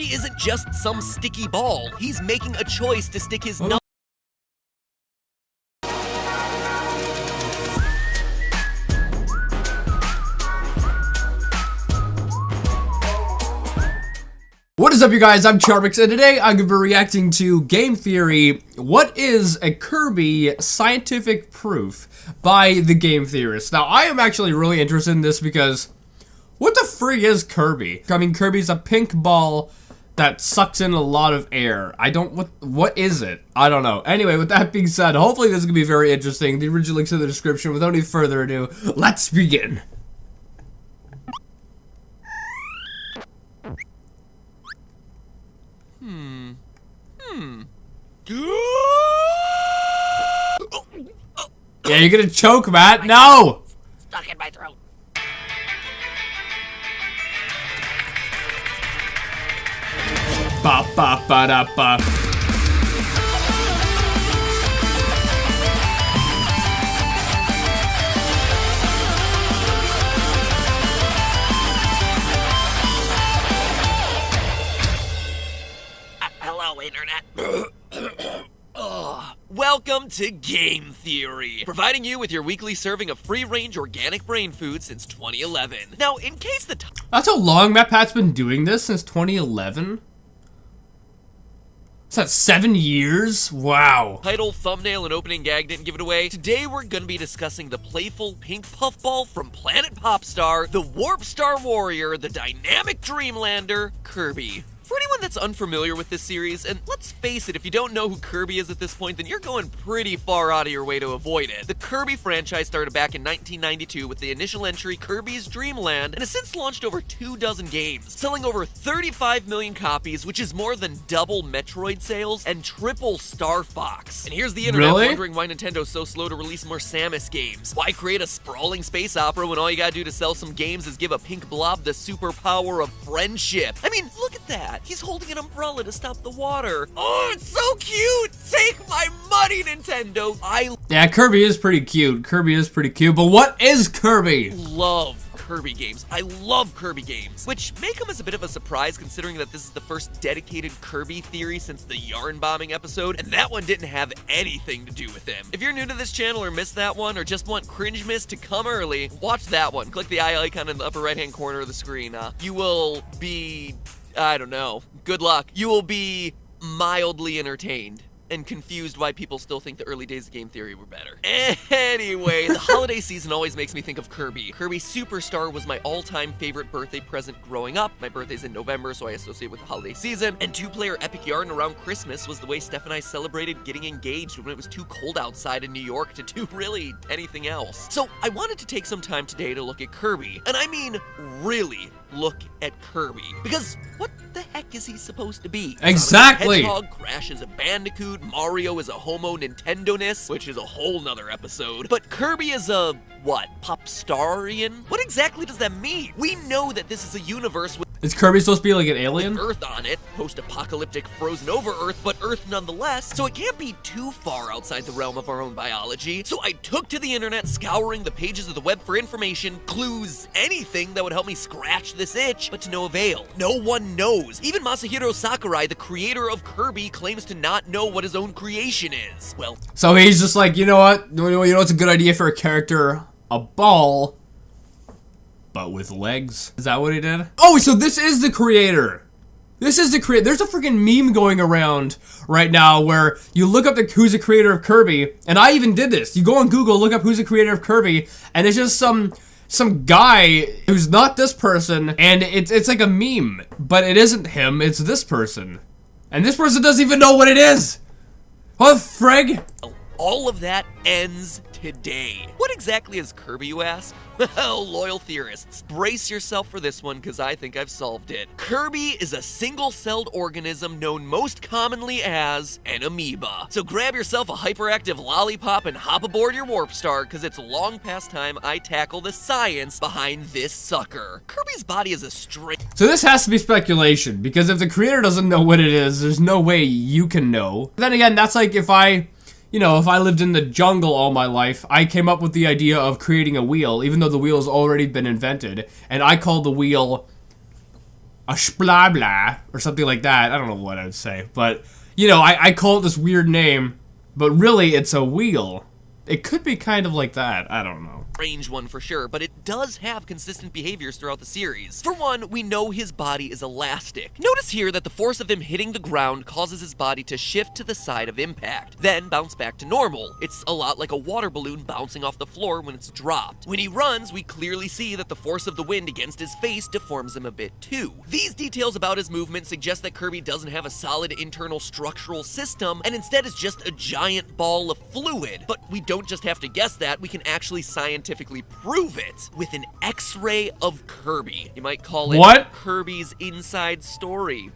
Kirby isn't just some sticky ball. He's making a choice to stick his What is up, you guys? I'm Charmx, and today I'm going to be reacting to Game Theory, What is a Kirby Scientific Proof by the Game Theorist. Now, I am actually really interested in this because, what the frig is Kirby? I mean, Kirby's a pink ball that sucks in a lot of air. What is it? I don't know. Anyway, with that being said, hopefully this is going to be very interesting. The original link's in the description. Without any further ado, let's begin. Yeah, you're gonna choke, Matt. No! Stuck in my throat. Ba ba ba da ba. Hello, Internet. Welcome to Game Theory, providing you with your weekly serving of free-range organic brain food since 2011. Now, in case the That's how long Matt Pat's been doing this, since 2011? Is that 7 years? Wow. Title, thumbnail, and opening gag didn't give it away. Today we're gonna be discussing the playful pink puffball from Planet Popstar, the Warp Star Warrior, the dynamic Dreamlander, Kirby. For anyone that's unfamiliar with this series, and let's face it, if you don't know who Kirby is at this point, then you're going pretty far out of your way to avoid it. The Kirby franchise started back in 1992 with the initial entry Kirby's Dream Land, and has since launched over 24 games, selling over 35 million copies, which is more than double Metroid sales and triple Star Fox. And here's the internet wondering why Nintendo's so slow to release more Samus games. Why create a sprawling space opera when all you gotta do to sell some games is give a pink blob the superpower of friendship? I mean, look at that. He's holding an umbrella to stop the water. Oh, it's so cute! Take my money, Nintendo! Yeah, Kirby is pretty cute. Kirby is pretty cute, but what is Kirby? Love Kirby games. I love Kirby games, which may come as a bit of a surprise considering that this is the first dedicated Kirby theory since the yarn bombing episode, and that one didn't have anything to do with him. If you're new to this channel or missed that one, or just want cringe miss to come early, watch that one. Click the eye icon in the upper right-hand corner of the screen. You will be... I don't know. Good luck. You will be mildly entertained and confused why people still think the early days of Game Theory were better. Anyway, the holiday season always makes me think of Kirby. Kirby Superstar was my all-time favorite birthday present growing up. My birthday's in November, so I associate with the holiday season. And two-player epic yarn around Christmas was the way Steph and I celebrated getting engaged when it was too cold outside in New York to do really anything else. So I wanted to take some time today to look at Kirby. And I mean really look at Kirby. Because what the heck is he supposed to be? Exactly. Hedgehog, Crash is a Bandicoot, Mario is a Homo Nintendo-ness, which is a whole nother episode. But Kirby is a, what, Popstarian? What exactly does that mean? We know that this is a universe with Is Kirby supposed to be like an alien? Earth on it, post-apocalyptic frozen over Earth, but Earth nonetheless, so it can't be too far outside the realm of our own biology. So I took to the internet, scouring the pages of the web for information, clues, anything that would help me scratch this itch, but to no avail. No one knows. Even Masahiro Sakurai, the creator of Kirby, claims to not know what his own creation is. Well, so he's just like, you know what? You know what's a good idea for a character? A ball, but with legs. Is that what he did? Oh, so this is the creator. This is the creator. There's a freaking meme going around right now where you look up who's the creator of Kirby, and I even did this. You go on Google, look up who's the creator of Kirby, and it's just some guy who's not this person, and it's like a meme, but it isn't him, it's this person. And this person doesn't even know what it is. What the frig? all of that ends today. What exactly is Kirby, you ask? Well, loyal theorists, brace yourself for this one because I think I've solved it. Kirby is a single-celled organism known most commonly as an amoeba. So grab yourself a hyperactive lollipop and hop aboard your warp star because it's long past time I tackle the science behind this sucker. Kirby's body is a string. So this has to be speculation because if the creator doesn't know what it is, there's no way you can know. Then again, that's like if I lived in the jungle all my life, I came up with the idea of creating a wheel, even though the wheel has already been invented, and I called the wheel, a blah blah or something like that. I don't know what I would say, but you know, I call it this weird name, but really it's a wheel. It could be kind of like that. I don't know. Strange one for sure, but it does have consistent behaviors throughout the series. For one, we know his body is elastic. Notice here that the force of him hitting the ground causes his body to shift to the side of impact, then bounce back to normal. It's a lot like a water balloon bouncing off the floor when it's dropped. When he runs, we clearly see that the force of the wind against his face deforms him a bit too. These details about his movement suggest that Kirby doesn't have a solid internal structural system, and instead is just a giant ball of fluid. But we don't just have to guess that, we can actually scientifically prove it with an X-ray of Kirby. You might call it What? Kirby's Inside Story.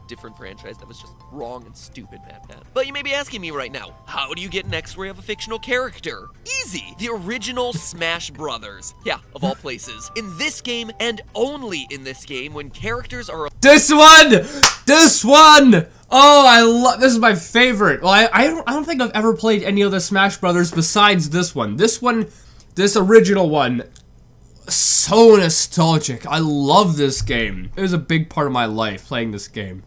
Different franchise that was just wrong and stupid, Pat. But you may be asking me right now, how do you get an X-ray of a fictional character? Easy! The original Smash Brothers. Yeah, of all places. In this game, and only in this game, when characters are... This one! This one! Oh, I love, this is my favorite. Well, I don't think I've ever played any other Smash Brothers besides this one. This original one, so nostalgic. I love this game. It was a big part of my life, playing this game.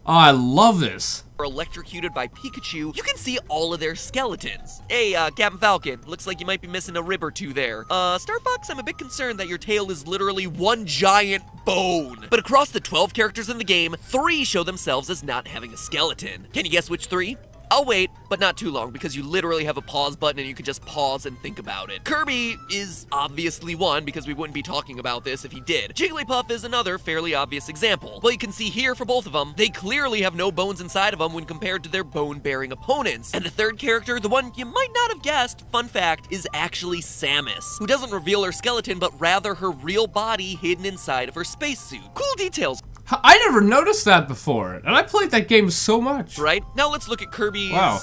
Oh, I love this. Are electrocuted by Pikachu, you can see all of their skeletons. Hey, Captain Falcon, looks like you might be missing a rib or two there. Star Fox, I'm a bit concerned that your tail is literally one giant bone. But across the 12 characters in the game, 3 show themselves as not having a skeleton. Can you guess which 3? I'll wait, but not too long, because you literally have a pause button and you can just pause and think about it. Kirby is obviously one, because we wouldn't be talking about this if he did. Jigglypuff is another fairly obvious example. Well, you can see here for both of them, they clearly have no bones inside of them when compared to their bone-bearing opponents. And the third character, the one you might not have guessed, fun fact, is actually Samus, who doesn't reveal her skeleton, but rather her real body hidden inside of her spacesuit. Cool details. I never noticed that before, and I played that game so much. Right? Now let's look at Kirby's Wow.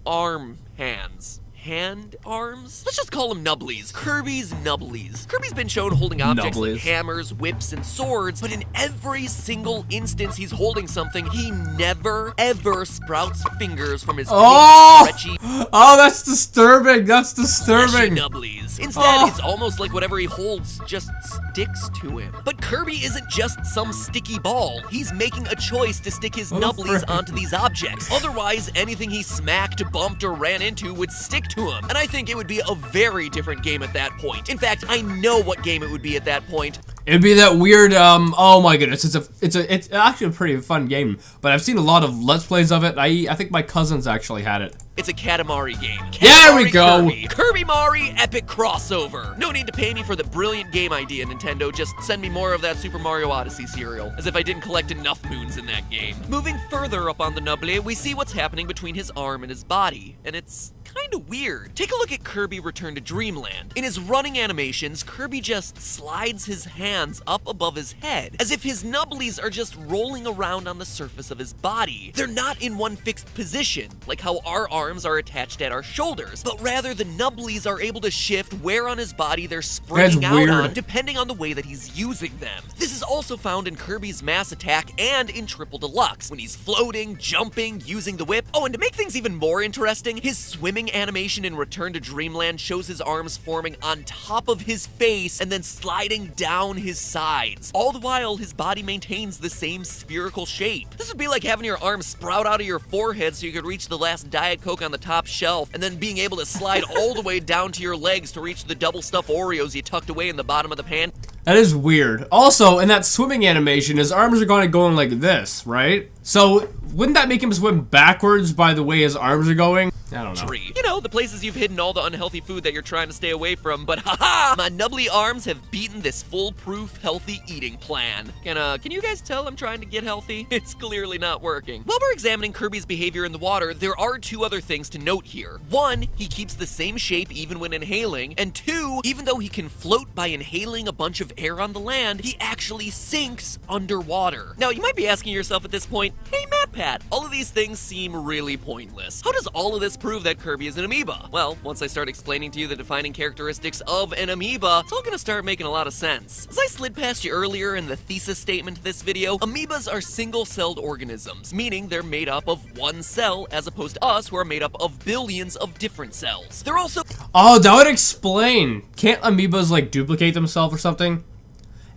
arm hands. Hand arms? Let's just call them nubblies. Kirby's nubblies. Kirby's been shown holding objects like Nubblies. hammers, whips, and swords, but in every single instance he's holding something, he never, ever sprouts fingers from his Oh! big, stretchy, Oh, that's disturbing. That's fleshy disturbing. nubblies. Instead, Oh. it's almost like whatever he holds just sticks to him. But Kirby isn't just some sticky ball. He's making a choice to stick his nubblies frick. onto these objects. Otherwise, anything he smacked, bumped, or ran into would stick to him. And I think it would be a very different game at that point. In fact, I know what game it would be at that point. It'd be that weird, oh my goodness, it's actually a pretty fun game, but I've seen a lot of Let's Plays of it. I think my cousins actually had it. It's a Katamari game. There we Katamari go. Kirby. Kirby Mari epic crossover. No need to pay me for the brilliant game idea, Nintendo. Just send me more of that Super Mario Odyssey cereal. As if I didn't collect enough moons in that game. Moving further up on the Nubble, we see what's happening between his arm and his body. And it's kinda weird. Take a look at Kirby Return to Dreamland. In his running animations, Kirby just slides his hands up above his head, as if his nubblies are just rolling around on the surface of his body. They're not in one fixed position, like how our arms are attached at our shoulders, but rather the nubblies are able to shift where on his body they're spreading That's out weird. on, depending on the way that he's using them. This is also found in Kirby's Mass Attack and in Triple Deluxe, when he's floating, jumping, using the whip. Oh, and to make things even more interesting, his swimming animation in Return to Dreamland shows his arms forming on top of his face and then sliding down his sides. All the while, his body maintains the same spherical shape. This would be like having your arms sprout out of your forehead so you could reach the last Diet Coke on the top shelf, and then being able to slide all the way down to your legs to reach the double stuffed Oreos you tucked away in the bottom of the pan. That is weird. Also, in that swimming animation, his arms are going like this, right? So, wouldn't that make him swim backwards by the way his arms are going? I don't know. You know, the places you've hidden all the unhealthy food that you're trying to stay away from, but haha! My nubbly arms have beaten this foolproof healthy eating plan. Can you guys tell I'm trying to get healthy? It's clearly not working. While we're examining Kirby's behavior in the water, there are 2 other things to note here. 1, he keeps the same shape even when inhaling, and 2, even though he can float by inhaling a bunch of air on the land, he actually sinks underwater. Now, you might be asking yourself at this point, hey MatPat, all of these things seem really pointless. How does all of this prove that Kirby is an amoeba? Well, once I start explaining to you the defining characteristics of an amoeba, it's all gonna start making a lot of sense. As I slid past you earlier in the thesis statement to this video, amoebas are single-celled organisms, meaning they're made up of one cell as opposed to us who are made up of billions of different cells. They're also... Oh, that would explain. Can't amoebas, like, duplicate themselves or something?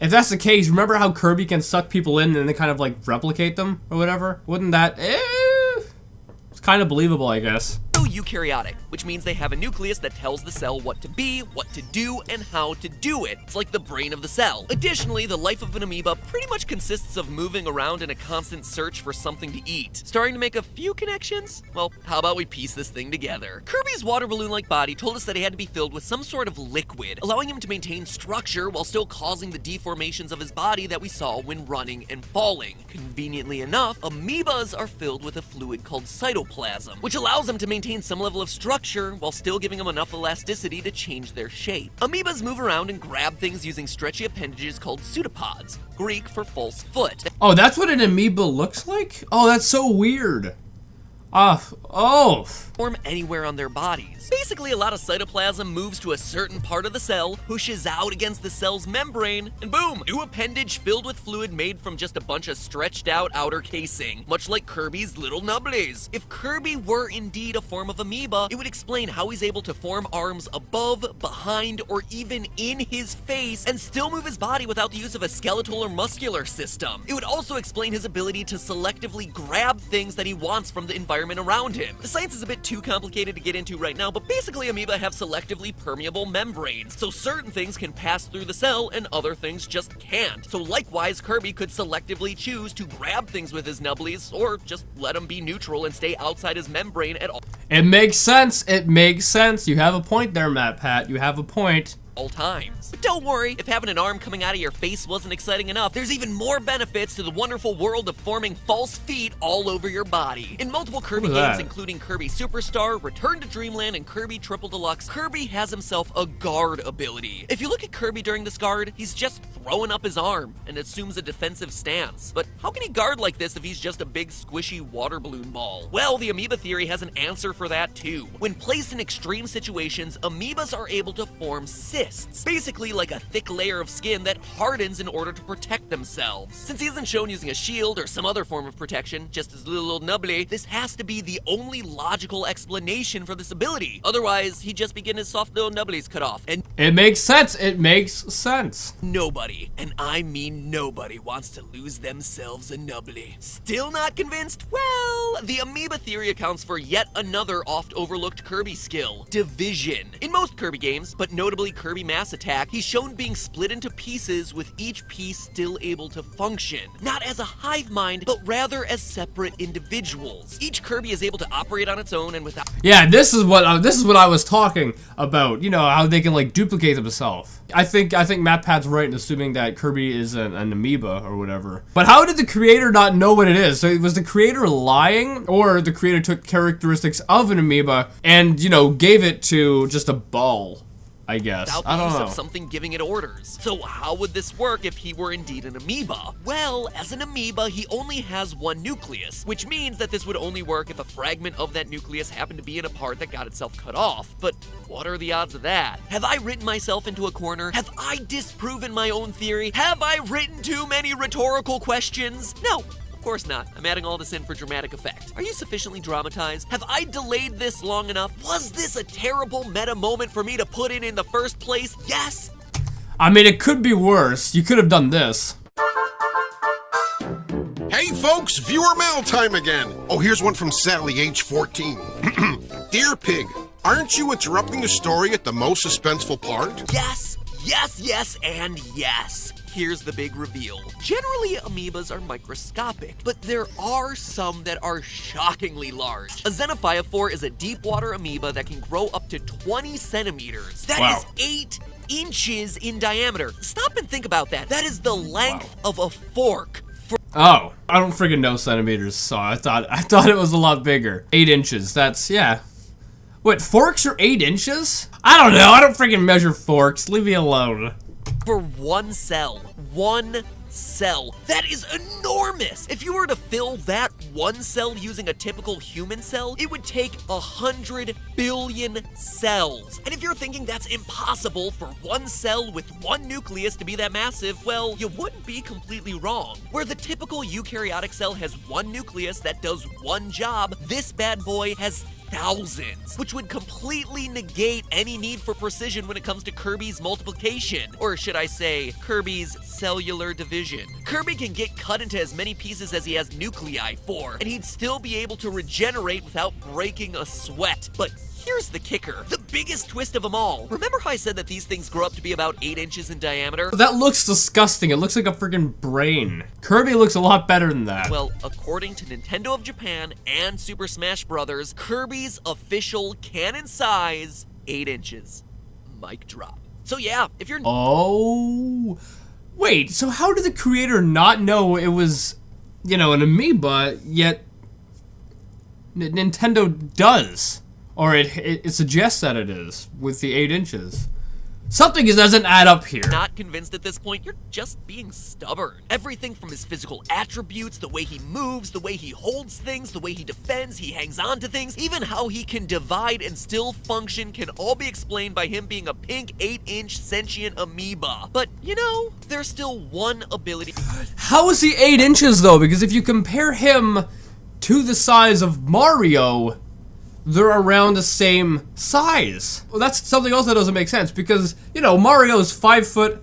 If that's the case, remember how Kirby can suck people in and then kind of like replicate them or whatever? Wouldn't that... It's kind of believable, I guess. Eukaryotic, which means they have a nucleus that tells the cell what to be, what to do, and how to do it. It's like the brain of the cell. Additionally, the life of an amoeba pretty much consists of moving around in a constant search for something to eat. Starting to make a few connections? Well, how about we piece this thing together? Kirby's water balloon-like body told us that he had to be filled with some sort of liquid, allowing him to maintain structure while still causing the deformations of his body that we saw when running and falling. Conveniently enough, amoebas are filled with a fluid called cytoplasm, which allows them to maintain some level of structure while still giving them enough elasticity to change their shape. Amoebas move around and grab things using stretchy appendages called pseudopods, Greek for false foot. Oh, that's what an amoeba looks like? Oh, that's so weird. Form anywhere on their bodies. Basically, a lot of cytoplasm moves to a certain part of the cell, pushes out against the cell's membrane, and boom! New appendage filled with fluid made from just a bunch of stretched out outer casing, much like Kirby's little nubblies. If Kirby were indeed a form of amoeba, it would explain how he's able to form arms above, behind, or even in his face, and still move his body without the use of a skeletal or muscular system. It would also explain his ability to selectively grab things that he wants from the environment around him. The science is a bit too complicated to get into right now, but basically amoeba have selectively permeable membranes, so certain things can pass through the cell and other things just can't. So likewise, Kirby could selectively choose to grab things with his nubblies, or just let them be neutral and stay outside his membrane at all. It makes sense. It makes sense. You have a point there, Matt Pat. You have a point. Times. But don't worry, if having an arm coming out of your face wasn't exciting enough, there's even more benefits to the wonderful world of forming false feet all over your body. In multiple Kirby games, including Kirby Superstar, Return to Dreamland, and Kirby Triple Deluxe, Kirby has himself a guard ability. If you look at Kirby during this guard, he's just throwing up his arm and assumes a defensive stance. But how can he guard like this if he's just a big squishy water balloon ball? Well, the amoeba theory has an answer for that too. When placed in extreme situations, amoebas are able to form cysts. Basically like a thick layer of skin that hardens in order to protect themselves. Since he isn't shown using a shield or some other form of protection, just his little old nubbly, this has to be the only logical explanation for this ability. Otherwise, he'd just be getting his soft little nubblies cut off. And it makes sense. It makes sense. Nobody, and I mean nobody, wants to lose themselves a nubbly. Still not convinced? Well, the amoeba theory accounts for yet another oft-overlooked Kirby skill, division. In most Kirby games, but notably Kirby Mass Attack, he's shown being split into pieces with each piece still able to function. Not as a hive mind, but rather as separate individuals. Each Kirby is able to operate on its own and without... Yeah, this is what I was talking about. You know, how they can like duplicate themselves. I think Matt Pat's right in assuming that Kirby is an amoeba or whatever. But how did the creator not know what it is? So was the creator lying, or the creator took characteristics of an amoeba and, you know, gave it to just a ball? I guess. I don't know. Of something giving it orders. So how would this work if he were indeed an amoeba? Well, as an amoeba, he only has one nucleus, which means that this would only work if a fragment of that nucleus happened to be in a part that got itself cut off. But what are the odds of that? Have I written myself into a corner? Have I disproven my own theory? Have I written too many rhetorical questions? No. Of course not. I'm adding all this in for dramatic effect. Are you sufficiently dramatized? Have I delayed this long enough? Was this a terrible meta moment for me to put in the first place? Yes? I mean, it could be worse. You could have done this. Hey folks, viewer mail time again. Oh, here's one from Sally, age 14. Dear Pig, aren't you interrupting the story at the most suspenseful part? Yes, yes, yes, and yes. Here's the big reveal. Generally, amoebas are microscopic, but there are some that are shockingly large. A xenophyophore is a deep water amoeba that can grow up to 20 centimeters. That is 8 inches in diameter. Stop and think about that. That is the length of a fork. Oh, I don't freaking know centimeters, so I thought it was a lot bigger. 8 inches, that's, yeah. What, forks are 8 inches? I don't know, I don't freaking measure forks, leave me alone. For one cell. One cell. That is enormous! If you were to fill that one cell using a typical human cell, it would take 100 billion cells. And if you're thinking that's impossible for one cell with one nucleus to be that massive, well, you wouldn't be completely wrong. Where the typical eukaryotic cell has one nucleus that does one job, this bad boy has thousands, which would completely negate any need for precision when it comes to Kirby's multiplication, or should I say, Kirby's cellular division. Kirby can get cut into as many pieces as he has nuclei for, and he'd still be able to regenerate without breaking a sweat. But here's the kicker, the biggest twist of them all. Remember how I said that these things grow up to be about 8 inches in diameter? That looks disgusting. It looks like a freaking brain. Kirby looks a lot better than that. Well, according to Nintendo of Japan and Super Smash Bros., Kirby's official canon size, 8 inches. Mic drop. So yeah, if you're... Oh... Wait, so how did the creator not know it was, you know, an amoeba, yet Nintendo does? Or it suggests that it is, with the 8 inches. Something doesn't add up here. Not convinced at this point, you're just being stubborn. Everything from his physical attributes, the way he moves, the way he holds things, the way he defends, he hangs on to things, even how he can divide and still function can all be explained by him being a pink 8-inch sentient amoeba. But, you know, there's still one ability. How is he 8 inches though? Because if you compare him to the size of Mario, they're around the same size. Well, that's something else that doesn't make sense because, you know, Mario's 5'1"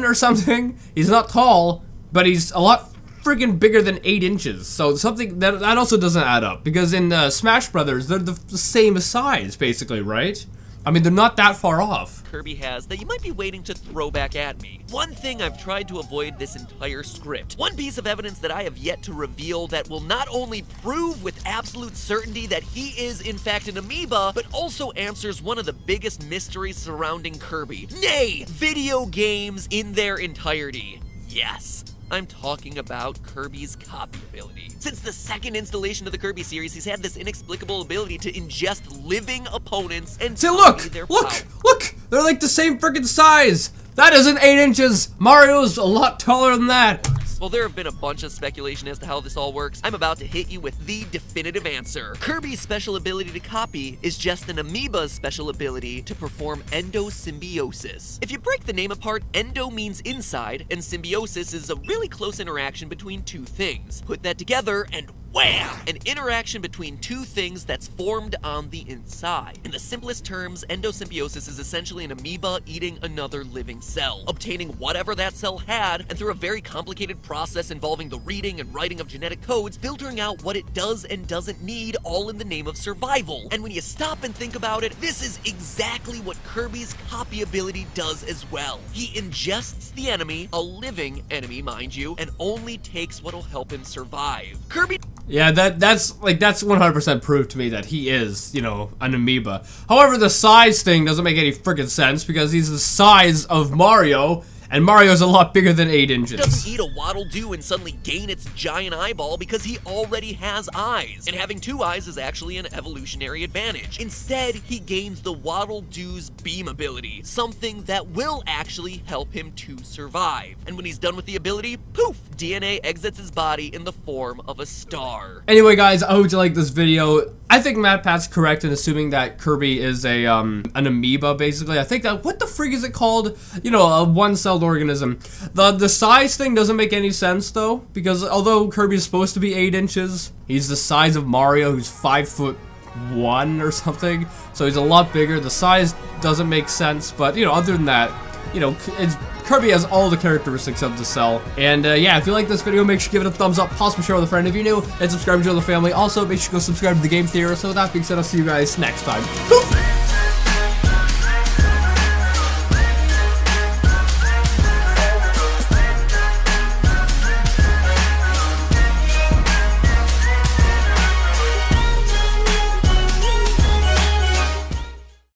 or something. He's not tall, but he's a lot freaking bigger than 8 inches. So something that also doesn't add up because in Smash Brothers, they're the same size basically, right? I mean, they're not that far off. Kirby has that you might be waiting to throw back at me. One thing I've tried to avoid this entire script. One piece of evidence that I have yet to reveal that will not only prove with absolute certainty that he is in fact an amoeba, but also answers one of the biggest mysteries surrounding Kirby. Nay, video games in their entirety. Yes. I'm talking about Kirby's copy ability. Since the second installation of the Kirby series, he's had this inexplicable ability to ingest living opponents and See, look! their Look! power. Look! They're like the same freaking size! That isn't 8 inches! Mario's a lot taller than that! Well, there have been a bunch of speculation as to how this all works. I'm about to hit you with the definitive answer. Kirby's special ability to copy is just an amoeba's special ability to perform endosymbiosis. If you break the name apart, endo means inside, and symbiosis is a really close interaction between two things. Put that together and wham! An interaction between two things that's formed on the inside. In the simplest terms, endosymbiosis is essentially an amoeba eating another living cell, obtaining whatever that cell had, and through a very complicated process involving the reading and writing of genetic codes, filtering out what it does and doesn't need, all in the name of survival. And when you stop and think about it, this is exactly what Kirby's copy ability does as well. He ingests the enemy, a living enemy mind you, and only takes what'll help him survive. Kirby... Yeah, that's 100% proof to me that he is, you know, an amoeba. However, the size thing doesn't make any freaking sense because he's the size of Mario, and Mario's a lot bigger than 8 inches. Doesn't eat a Waddle Doo and suddenly gain its giant eyeball because he already has eyes. And having 2 eyes is actually an evolutionary advantage. Instead, he gains the Waddle Doo's beam ability, something that will actually help him to survive. And when he's done with the ability, poof, DNA exits his body in the form of a star. Anyway, guys, I hope you liked this video. I think MatPat's correct in assuming that Kirby is a an amoeba, basically. I think that, what the frig is it called? You know, a one-celled organism. The size thing doesn't make any sense, though, because although Kirby is supposed to be 8 inches, he's the size of Mario, who's 5'1" or something, so he's a lot bigger. The size doesn't make sense, but, you know, other than that, you know, Kirby has all the characteristics of the cell. And yeah, if you like this video, make sure you give it a thumbs up, possibly share with a friend if you're new, and subscribe to the family. Also, make sure you go subscribe to the Game Theater. So with that being said, I'll see you guys next time.